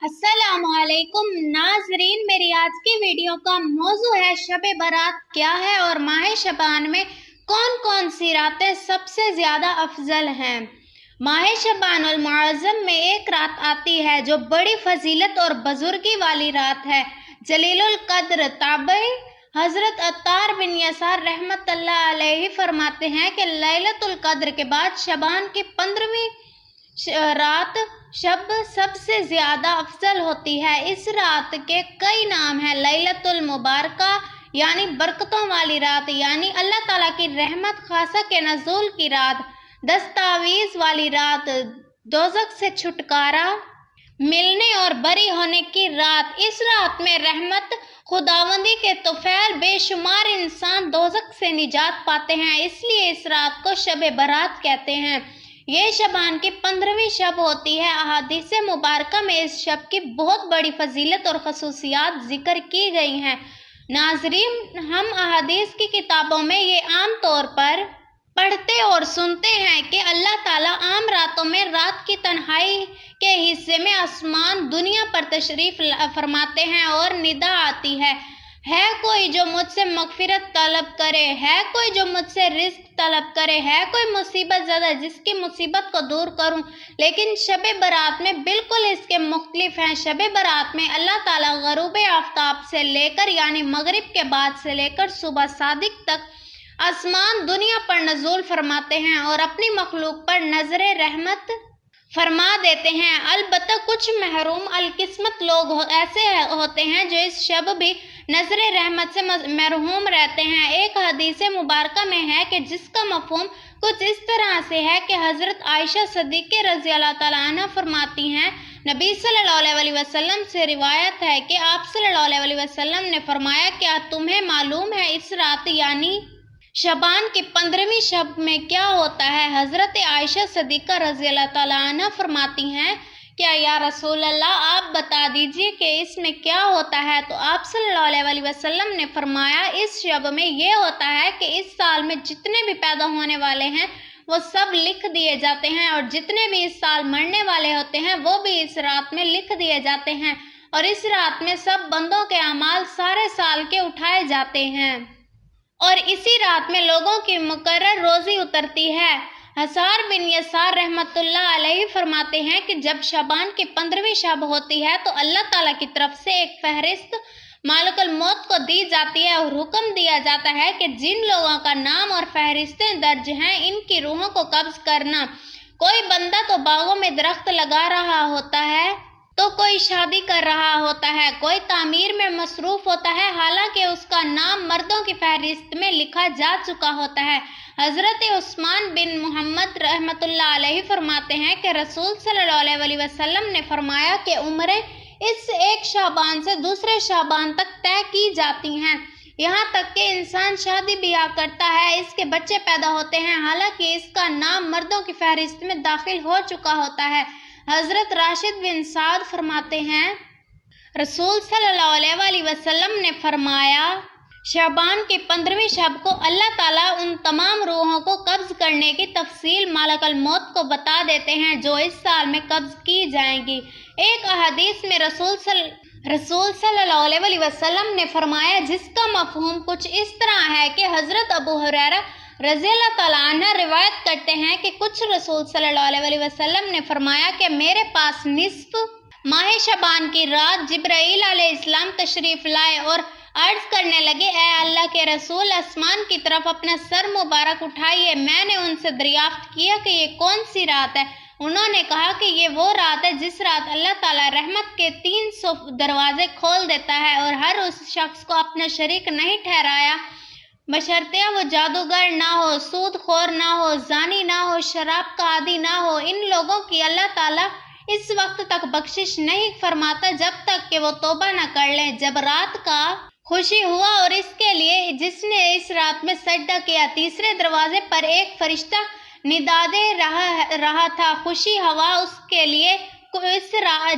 अस्सलाम वालेकुम नाजरीन, मेरी आज की वीडियो का मौजू है शब बारात क्या है और माह शबान में कौन कौन सी रातें सबसे ज़्यादा अफजल हैं। माह शबानुल मुअज़्ज़म में एक रात आती है जो बड़ी फजीलत और बुजुर्गी वाली रात है। जलीलुल कद्र ताबई हज़रत अत्तार बिन यसार रहमतुल्लाह अलैहि फरमाते हैं कि लैलतुल कद्र के बाद शबान की 15वीं रात शब सबसे ज़्यादा अफजल होती है। इस रात के कई नाम हैं। लैलतुल मुबारका यानी बरकतों वाली रात, यानी अल्लाह ताला की रहमत खासा के नज़ूल की रात। दस्तावीज़ वाली रात, दोज़ख से छुटकारा मिलने और बरी होने की रात। इस रात में रहमत खुदावंदी के तोफैल बेशुमार इंसान दोज़ख से निजात पाते हैं, इसलिए इस रात को शब बारात कहते हैं। ये शबान की 15वीं शब होती है। अहादीस मुबारका में इस शब की बहुत बड़ी फजीलत और खसूसियात जिक्र की गई हैं। नाजरीन, हम अहादीस की किताबों में ये आम तौर पर पढ़ते और सुनते हैं कि अल्लाह ताला आम रातों में रात की तन्हाई के हिस्से में आसमान दुनिया पर तशरीफ फरमाते हैं और निदा आती है कोई जो मुझसे मगफिरत तलब करे, है कोई जो मुझसे रिस्क तलब करे, है कोई मुसीबत ज़्यादा जिसकी मुसीबत को दूर करूं। लेकिन शब बारात में बिल्कुल इसके मुख्तलिफ हैं। शब बारात में अल्लाह ताला गरूब आफ्ताब से लेकर यानी मगरिब के बाद से लेकर सुबह सादिक तक आसमान दुनिया पर नज़ूल फरमाते हैं और अपनी मखलूक पर नजर रहमत फरमा देते हैं। अलबत्ता कुछ महरूम अलकिस्मत लोग ऐसे होते हैं जो इस शब भी नजर रहमत से महरूम रहते हैं। एक हदीस मुबारका में है कि जिसका मफहूम कुछ इस तरह से है कि हज़रत आयशा सिद्दीक़ा रज़ी अल्लाह तआला अन्हा फरमाती हैं, नबी सल्लल्लाहु अलैहि वसल्लम से रिवायत है कि आप सल्लल्लाहु अलैहि वसल्लम ने फरमाया, क्या तुम्हें मालूम है इस रात यानी शबान की 15वीं शब में क्या होता है। हज़रत आयशा सिद्दीक़ा रज़ी अल्लाह तआला अन्हा फरमाती हैं, क्या या रसूल अल्लाह आप बता दीजिए कि इसमें क्या होता है। तो आप सल्लल्लाहु अलैहि वसल्लम ने फरमाया, इस शब में ये होता है कि इस साल में जितने भी पैदा होने वाले हैं वो सब लिख दिए जाते हैं और जितने भी इस साल मरने वाले होते हैं वो भी इस रात में लिख दिए जाते हैं और इस रात में सब बंदों के अमाल सारे साल के उठाए जाते हैं और इसी रात में लोगों की मुकर्रर रोजी उतरती है। हसार बिन यसार रहमतुल्लाह अलैहि फरमाते हैं कि जब शबान की 15वीं शब होती है तो अल्लाह ताला की तरफ से एक फहरिस्त मालिकुल मौत को दी जाती है और हुक्म दिया जाता है कि जिन लोगों का नाम और फहरिस्तें दर्ज हैं इनकी रूहों को कब्ज करना। कोई बंदा तो बागों में दरख्त लगा रहा होता है तो कोई शादी कर रहा होता है, कोई तामीर में मसरूफ होता है, हालांकि उसका नाम मर्दों की फहरिस्त में लिखा जा चुका होता है। हज़रत उस्मान बिन मोहम्मद रहमतुल्लाह अलैहि फरमाते हैं कि रसूल सल्लल्लाहु अलैहि वसल्लम ने फरमाया कि उम्रें इस एक शाबान से दूसरे शाबान तक तय की जाती हैं, यहाँ तक कि इंसान शादी ब्याह करता है, इसके बच्चे पैदा होते हैं, हालांकि इसका नाम मर्दों की फहरिस्त में दाखिल हो चुका होता है। हज़रत राशिद बिन साद फरमाते हैं, रसूल सल्लल्लाहु अलैहि वसल्लम ने फरमाया, शबान की 15वीं शब को अल्लाह ताला उन तमाम रूहों को कब्ज करने की तफसील मालिकुल मौत को बता देते हैं जो इस साल में कब्ज की जाएंगी। एक हदीस में रसूल सल्लल्लाहु अलैहि वसल्लम ने फरमाया, जिसका मफहूम कुछ इस तरह है कि हज़रत अबू हुरैरा रज़ी अल्लाह तआला अन्हु रिवायत करते हैं कि कुछ रसूल सल्लल्लाहु अलैहि वसल्लम ने फरमाया कि मेरे पास निस्फ माह शबान की रात जिब्राईल अलैहिस्सलाम तशरीफ लाए और अर्ज करने लगे, ए अल्लाह के रसूल, आसमान की तरफ अपना सर मुबारक उठाइए। मैंने उनसे दरियाफ्त किया कि ये कौन सी रात है। उन्होंने कहा कि ये वो रात है जिस रात अल्लाह ताला रहमत के 300 दरवाजे खोल देता है और हर उस शख्स को अपना शरीक नहीं ठहराया बशर्ते वो जादूगर ना हो, सूदखोर ना हो, जानी ना हो, शराब का आदी ना हो। इन लोगों की अल्लाह ताला इस वक्त तक बख्शिश नहीं फरमाता जब तक कि वो तौबा न कर लें। जब रात का खुशी हुआ और इसके लिए जिसने इस रात में सजदा किया, तीसरे दरवाजे पर एक फरिश्ता निदादे रहा था, खुशी हवा उसके लिए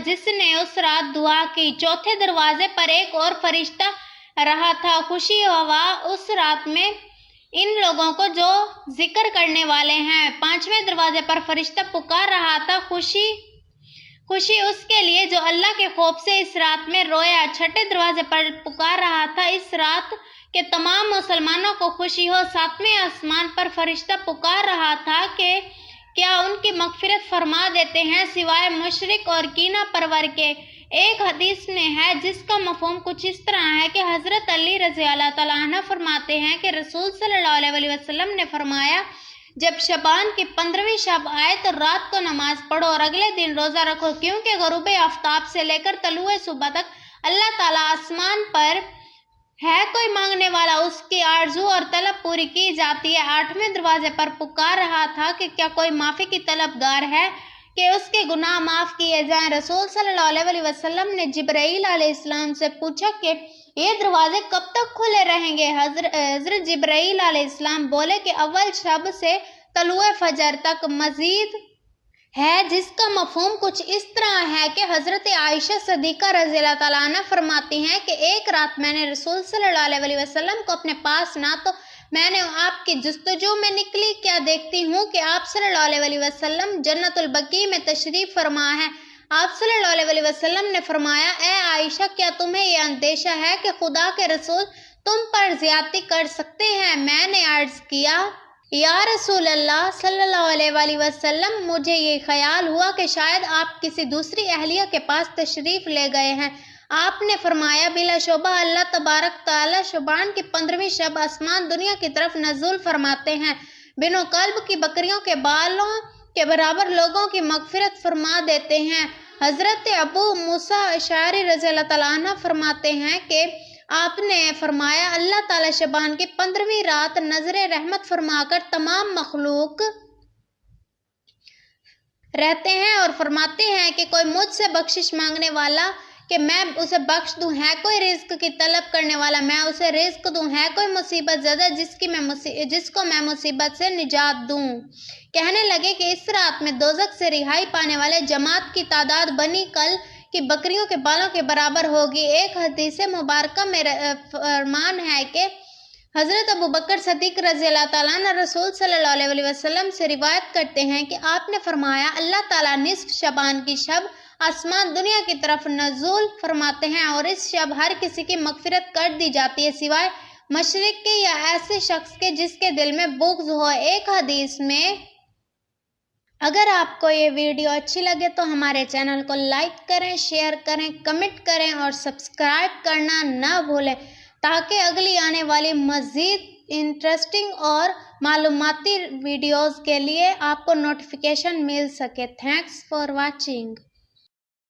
जिसने उस रात दुआ की। चौथे दरवाजे पर एक और फरिश्ता रहा था, खुशी हवा उस रात में इन लोगों को जो जिक्र करने वाले हैं। पांचवें दरवाजे पर फरिश्ता पुकार रहा था, खुशी खुशी उसके लिए जो अल्लाह के खौफ से इस रात में रोया, छठे दरवाजे पर पुकार रहा था। इस रात के तमाम मुसलमानों को खुशी हो। सातवें आसमान पर फरिश्ता पुकार रहा था कि क्या उनकी मगफिरत फरमा देते हैं सिवाय मुशरिक और कीना परवर के। एक हदीस में है जिसका मफहूम कुछ इस तरह है कि हज़रत अली रज़ी अल्लाह तआला अन्हु फरमाते हैं कि रसूल सल्लल्लाहु अलैहि वसल्लम ने फरमाया, जब शबान की 15वीं शब आए तो रात को नमाज पढ़ो और अगले दिन रोज़ा रखो, क्योंकि ग़ुरूब आफ्ताब से लेकर तलुए सुबह तक अल्लाह ताला आसमान पर है, कोई मांगने वाला उसकी आरज़ू और तलब पूरी की जाती है। 8वें दरवाजे पर पुकार रहा था कि क्या कोई माफ़ी की तलबगार है कि उसके गुनाह माफ़ किए जाएं। रसूल सल्लल्लाहु अलैहि वसल्लम ने जिब्राईल अलैहिस्सलाम से पूछा कि ये दरवाजे कब तक खुले रहेंगे। हज़रत जिब्राईल अलैहिस्सलाम बोले कि अव्वल शब से तलुए फजर तक। मज़ीद है जिसका मफहूम कुछ इस तरह है कि हज़रत आयशा सिद्दीक़ा रज़ियल्लाहु तआला अन्हा फरमाती हैं कि एक रात मैंने रसूल सल्लल्लाहु अलैहि वसल्लम को अपने पास ना तो मैंने आपकी जुस्तजू में निकली, क्या देखती हूँ कि आप सल्लल्लाहु अलैहि वसल्लम जन्नतुल बकी में तशरीफ़ फरमा है। आप सल्लल्लाहु अलैहि वसल्लम ने फरमाया, ए आयशा, क्या तुम्हें यह अंदेशा है कि खुदा के रसूल तुम पर ज़्यादती कर सकते हैं। मैंने अर्ज़ किया, या रसूल अल्लाह सल्लल्लाहु अलैहि वसल्लम, मुझे ये ख्याल हुआ कि शायद आप किसी दूसरी अहलिया के पास तशरीफ़ ले गए हैं। आपने फरमाया, बिलाशुबा अल्लाह तबारक ताला शबान की 15वीं शब आसमान दुनिया की तरफ नज़ुल फरमाते हैं, बिनो कल्ब की बकरियों के बालों के बराबर लोगों की मगफिरत फरमा देते हैं। हज़रत अबू मूसा अशअरी रज़ियल्लाहु तआला अन्हु फरमाते हैं कि आपने फरमाया, अल्लाह ताला शबान की 15वीं रात नजर रहमत फरमाकर तमाम मखलूक रहते हैं और फरमाते हैं कि कोई मुझसे बख्शिश मांगने वाला कि मैं उसे बख्श दूं, है कोई रिज्क की तलब करने वाला मैं उसे रिज्क दूं, है कोई मुसीबत ज़दा जिसको मैं मुसीबत से निजात दूं। कहने लगे कि इस रात में दोज़ख से रिहाई पाने वाले जमात की तादाद बनी कल की बकरियों के बालों के बराबर होगी। एक हदीस मुबारका में फरमान है कि हज़रत अबू बकर सिद्दीक़ रज़ियल्लाहु तआला अन्हु रसूल सल्लल्लाहु अलैहि वसल्लम से रिवायत करते हैं कि आपने फरमाया, अल्लाह ताला निस्फ शबान की शब आसमान दुनिया की तरफ नज़ुल फरमाते हैं और इस शब हर किसी की मगफिरत कर दी जाती है सिवाय मशरिक के या ऐसे शख्स के जिसके दिल में बुग़्ज़ हो। एक हदीस में, अगर आपको ये वीडियो अच्छी लगे तो हमारे चैनल को लाइक करें, शेयर करें, कमेंट करें और सब्सक्राइब करना ना भूलें ताकि अगली आने वाली मज़ीद इंटरेस्टिंग और मालूमाती वीडियोज़ के लिए आपको नोटिफिकेशन मिल सके। Thanks for watching.